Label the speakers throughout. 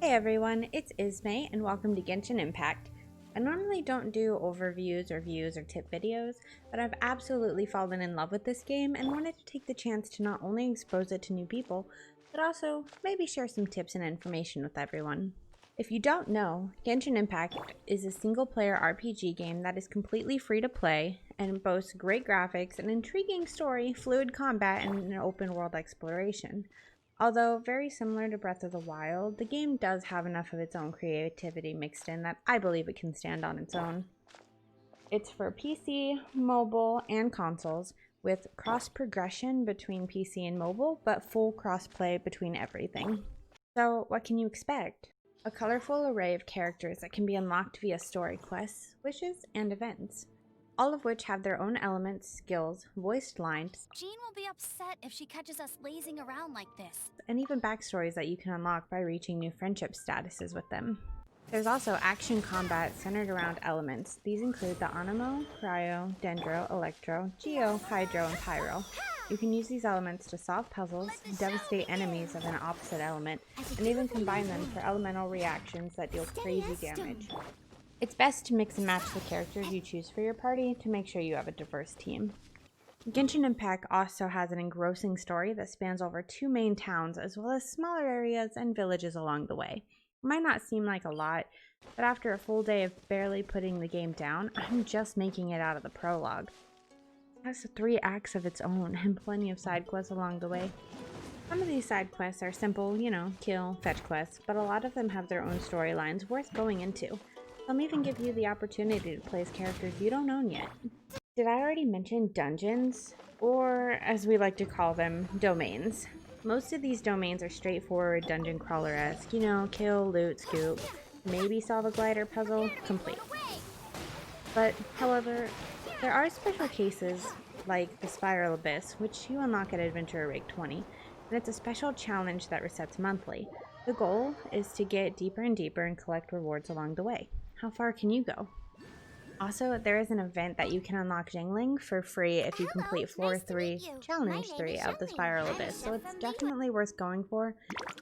Speaker 1: Hey everyone, it's Ismaie and welcome to Genshin Impact. I normally don't do overviews, reviews, or tip videos, but I've absolutely fallen in love with this game and wanted to take the chance to not only expose it to new people, but also maybe share some tips and information with everyone. If you don't know, Genshin Impact is a single-player RPG game that is completely free to play and boasts great graphics, an intriguing story, fluid combat, and an open-world exploration. Although very similar to Breath of the Wild, the game does have enough of its own creativity mixed in that I believe it can stand on its own. It's for PC, mobile, and consoles, with cross-progression between PC and mobile, but full cross-play between everything. So what can you expect? A colorful array of characters that can be unlocked via story quests, wishes, and events, all of which have their own elements, skills, voiced lines,
Speaker 2: Jean will be upset if she catches us lazing around like this.
Speaker 1: and even backstories that you can unlock by reaching new friendship statuses with them. There's also action combat centered around elements. These include the Anemo, Cryo, Dendro, Electro, Geo, Hydro, and Pyro. You can use these elements to solve puzzles, devastate enemies of an opposite element, and even combine them for elemental reactions that deal crazy damage. It's best to mix and match the characters you choose for your party to make sure you have a diverse team. Genshin Impact also has an engrossing story that spans over 2 main towns as well as smaller areas and villages along the way. It might not seem like a lot, but after a full day of barely putting the game down, I'm just making it out of the prologue. It has 3 acts of its own and plenty of side quests along the way. Some of these side quests are simple, kill, fetch quests, but a lot of them have their own storylines worth going into. Some even give you the opportunity to play as characters you don't own yet. Did I already mention dungeons? Or, as we like to call them, domains. Most of these domains are straightforward dungeon crawler-esque, kill, loot, scoop, maybe solve a glider puzzle, complete. But, however, there are special cases like the Spiral Abyss, which you unlock at Adventurer Rank 20, and it's a special challenge that resets monthly. The goal is to get deeper and deeper and collect rewards along the way. How far can you go? Also, there is an event that you can unlock Jingling for free if you complete Floor 3, Challenge 3 of the Spiral Abyss, so it's definitely worth going for.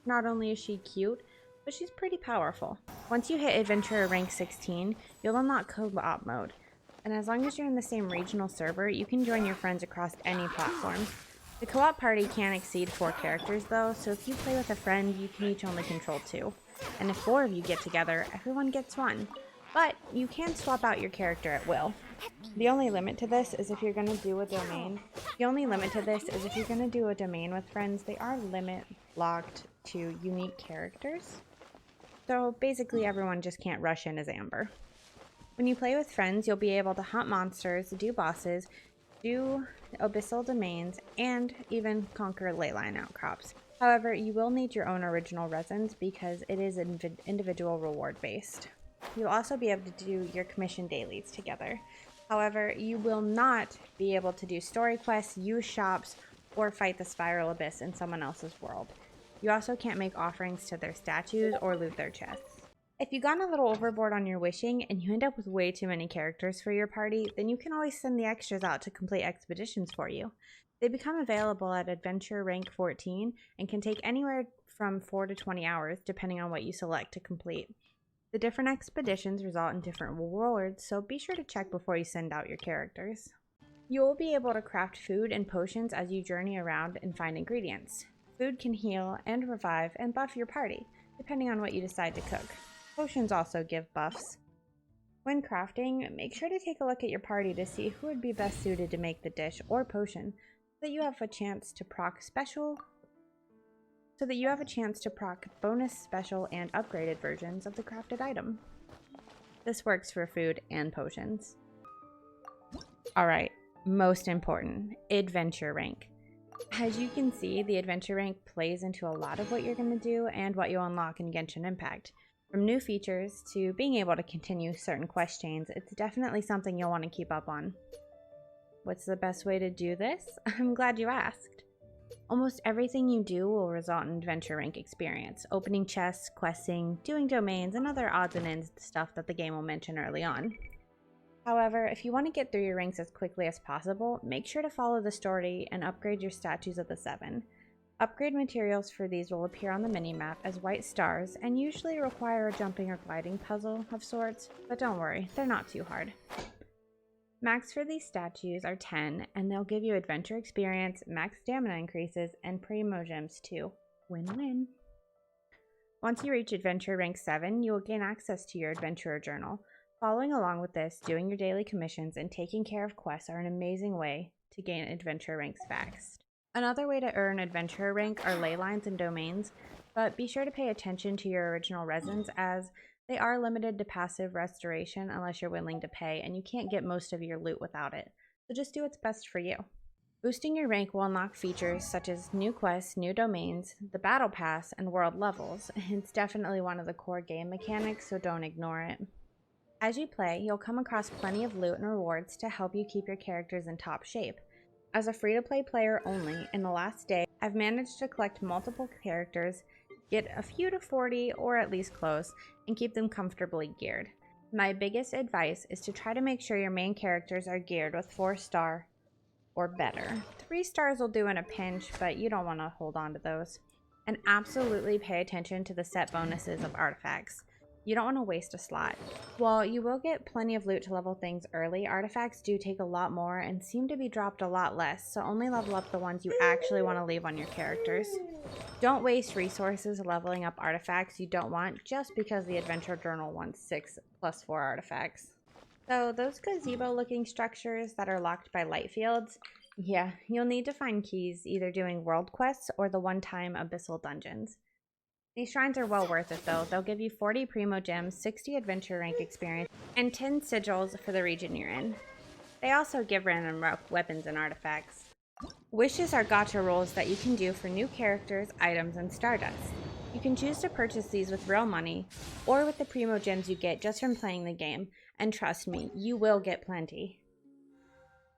Speaker 1: Not only is she cute, but she's pretty powerful. Once you hit Adventurer Rank 16, you'll unlock Co-op mode, and as long as you're in the same regional server, you can join your friends across any platform. The co-op party can't exceed 4 characters though, so if you play with a friend, you can each only control 2. And if 4 of you get together, everyone gets 1. But you can swap out your character at will. The only limit to this is if you're going to do a domain. With friends, they are limit locked to unique characters. So basically everyone just can't rush in as Amber. When you play with friends, you'll be able to hunt monsters, do bosses, do abyssal domains, and even conquer leyline outcrops. However, you will need your own original resins because it is individual reward based. You'll also be able to do your commission dailies together. However, you will not be able to do story quests, use shops, or fight the Spiral Abyss in someone else's world. You also can't make offerings to their statues or loot their chests. If you've gone a little overboard on your wishing and you end up with way too many characters for your party, then you can always send the extras out to complete expeditions for you. They become available at Adventure Rank 14 and can take anywhere from 4 to 20 hours depending on what you select to complete. The different expeditions result in different rewards, so be sure to check before you send out your characters. You will be able to craft food and potions as you journey around and find ingredients. Food can heal and revive and buff your party, depending on what you decide to cook. Potions also give buffs. When crafting, make sure to take a look at your party to see who would be best suited to make the dish or potion, so that you have a chance to proc bonus, special, and upgraded versions of the crafted item. This works for food and potions. Alright, most important, adventure rank. As you can see, the adventure rank plays into a lot of what you're going to do and what you'll unlock in Genshin Impact. From new features to being able to continue certain quest chains, it's definitely something you'll want to keep up on. What's the best way to do this? I'm glad you asked. Almost everything you do will result in adventure rank experience, opening chests, questing, doing domains, and other odds and ends stuff that the game will mention early on. However, if you want to get through your ranks as quickly as possible, make sure to follow the story and upgrade your statues of the 7. Upgrade materials for these will appear on the minimap as white stars and usually require a jumping or gliding puzzle of sorts, but don't worry, they're not too hard. Max for these statues are 10, and they'll give you adventure experience, max stamina increases, and primo gems too. Win-win. Once you reach adventure rank 7, you will gain access to your adventurer journal. Following along with this, doing your daily commissions and taking care of quests are an amazing way to gain adventure ranks fast. Another way to earn adventurer rank are ley lines and domains, but be sure to pay attention to your original resins as they are limited to passive restoration unless you're willing to pay, and you can't get most of your loot without it, so just do what's best for you. Boosting your rank will unlock features such as new quests, new domains, the battle pass, and world levels. It's definitely one of the core game mechanics, so don't ignore it. As you play, you'll come across plenty of loot and rewards to help you keep your characters in top shape. As a free-to-play player only, in the last day, I've managed to collect multiple characters, get a few to 40 or at least close, and keep them comfortably geared. My biggest advice is to try to make sure your main characters are geared with 4-star or better. 3 stars will do in a pinch, but you don't want to hold on to those. And absolutely pay attention to the set bonuses of artifacts. You don't want to waste a slot. While you will get plenty of loot to level things early, artifacts do take a lot more and seem to be dropped a lot less, so only level up the ones you actually want to leave on your characters. Don't waste resources leveling up artifacts you don't want just because the adventure journal wants 6+4 artifacts. So those gazebo looking structures that are locked by light fields, yeah, you'll need to find keys either doing world quests or the one-time abyssal dungeons. These shrines are well worth it though. They'll give you 40 primo gems, 60 adventure rank experience, and 10 sigils for the region you're in. They also give random weapons and artifacts. Wishes are gacha rolls that you can do for new characters, items, and stardust. You can choose to purchase these with real money or with the primo gems you get just from playing the game, and trust me, you will get plenty.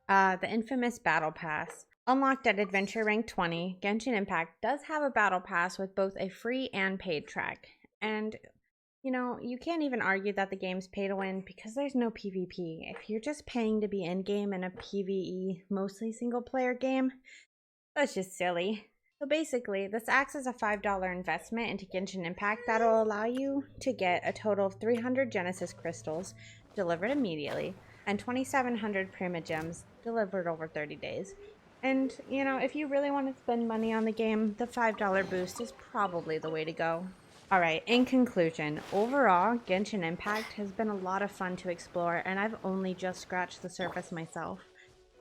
Speaker 1: The infamous Battle Pass. Unlocked at Adventure Rank 20, Genshin Impact does have a Battle Pass with both a free and paid track. And, you know, you can't even argue that the game's pay to win because there's no PvP. If you're just paying to be in-game in a PvE, mostly single-player game, that's just silly. So basically, this acts as a $5 investment into Genshin Impact that will allow you to get a total of 300 Genesis Crystals delivered immediately and 2,700 Prima Gems delivered over 30 days. And, you know, if you really want to spend money on the game, the $5 boost is probably the way to go. Alright, in conclusion, overall, Genshin Impact has been a lot of fun to explore, and I've only just scratched the surface myself.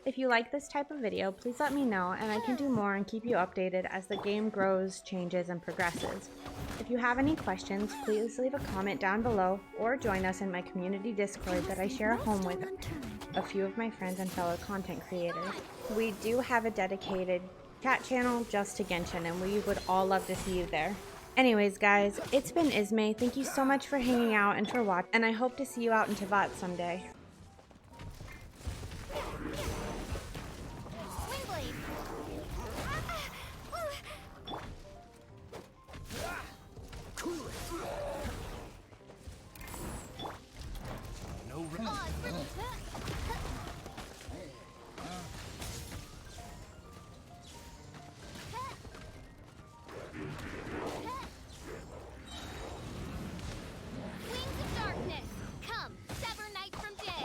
Speaker 1: If you like this type of video, please let me know, and I can do more and keep you updated as the game grows, changes, and progresses. If you have any questions, please leave a comment down below, or join us in my community Discord that I share a home with a few of my friends and fellow content creators. We do have a dedicated chat channel just to Genshin, and we would all love to see you there. Anyways, guys, it's been Ismaie. Thank you so much for hanging out and for watching, and I hope to see you out in Teyvat someday.
Speaker 2: Wings of darkness, come, sever night from day.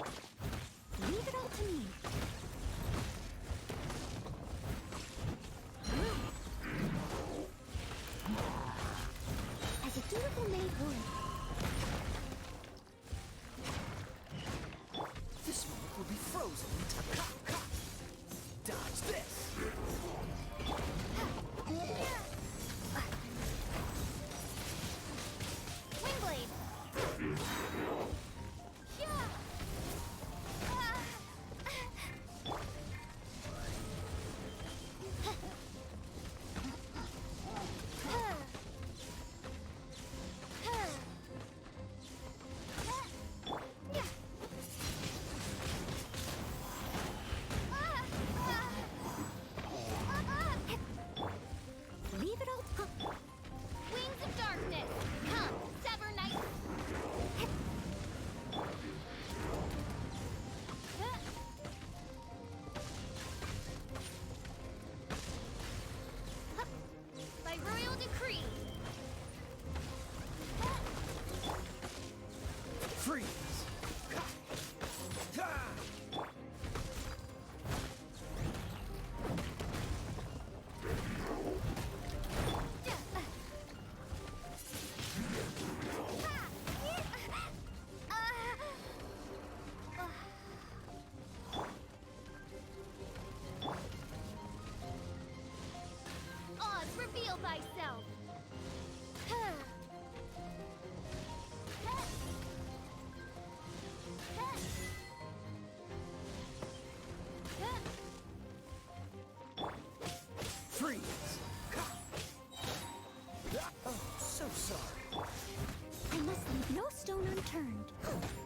Speaker 2: returned.